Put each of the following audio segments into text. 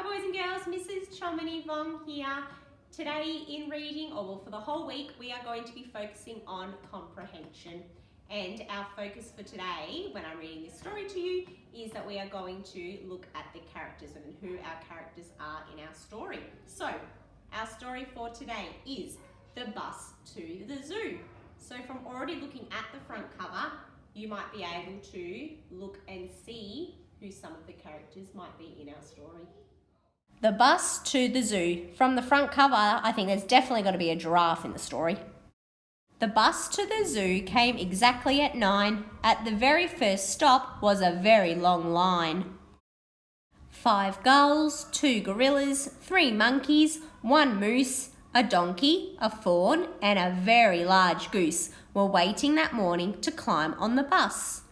Hi boys and girls, Mrs Chommanivong here. Today in reading, or well for the whole week, we are going to be focusing on comprehension. And our focus for today, when I'm reading this story to you, is that we are going to look at the characters and who our characters are in our story. So, our story for today is The Bus to the Zoo. So from already looking at the front cover, you might be able to look and see who some of the characters might be in our story. The Bus to the Zoo. From the front cover, I think there's definitely got to be a giraffe in the story. The bus to the zoo came exactly at 9. At the very first stop was a very long line. 5 gulls, 2 gorillas, 3 monkeys, 1 moose, a donkey, a fawn, and a very large goose were waiting that morning to climb on the bus.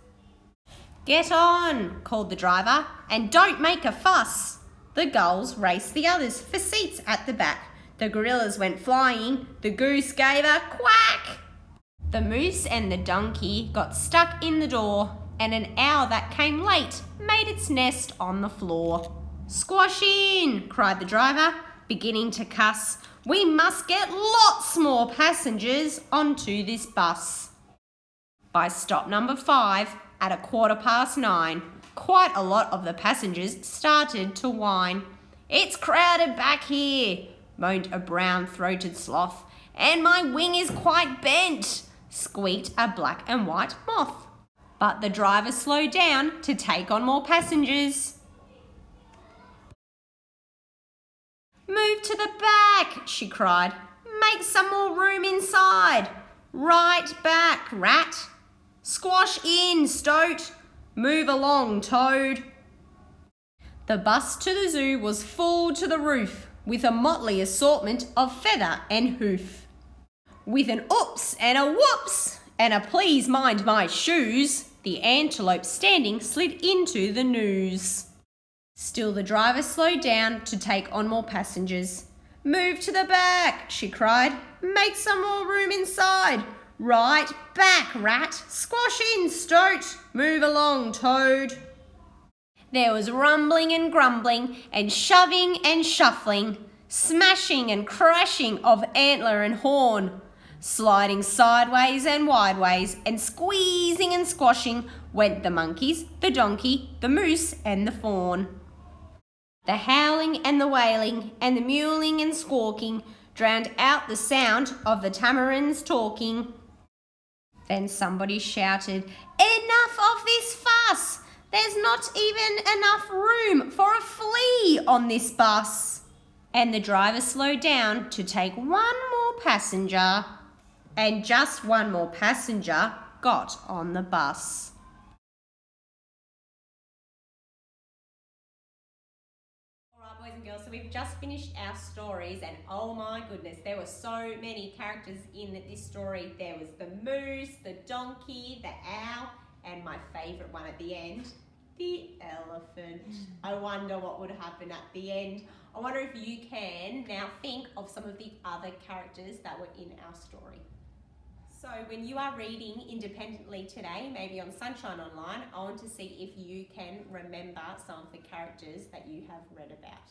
"Get on," called the driver, "and don't make a fuss." The gulls raced the others for seats at the back. The gorillas went flying. The goose gave a quack. The moose and the donkey got stuck in the door, and an owl that came late made its nest on the floor. "Squash in," cried the driver, beginning to cuss. "We must get lots more passengers onto this bus." By stop number 5, at 9:15, quite a lot of the passengers started to whine. "It's crowded back here," moaned a brown-throated sloth. "And my wing is quite bent," squeaked a black and white moth. But the driver slowed down to take on more passengers. "Move to the back," she cried. "Make some more room inside. Right back, rat. Squash in, stoat. Move along, toad." The bus to the zoo was full to the roof, with a motley assortment of feather and hoof. With an oops and a whoops and a please mind my shoes, the antelope standing slid into the news. Still the driver slowed down to take on more passengers. "Move to the back," she cried. "Make some more room inside. Right back, rat. Squash in, stoat. Move along, toad." There was rumbling and grumbling and shoving and shuffling, smashing and crashing of antler and horn. Sliding sideways and wideways and squeezing and squashing went the monkeys, the donkey, the moose and the fawn. The howling and the wailing and the mewling and squawking drowned out the sound of the tamarins talking. Then somebody shouted, "Enough of this fuss! There's not even enough room for a flea on this bus." And the driver slowed down to take one more passenger, and just one more passenger got on the bus. Alright boys and girls, so we've just finished our stories and oh my goodness, there were so many characters in this story. There was the moose, the donkey, the owl, and my favourite one at the end, the elephant. I wonder what would happen at the end. I wonder if you can now think of some of the other characters that were in our story. So when you are reading independently today, maybe on Sunshine Online, I want to see if you can remember some of the characters that you have read about.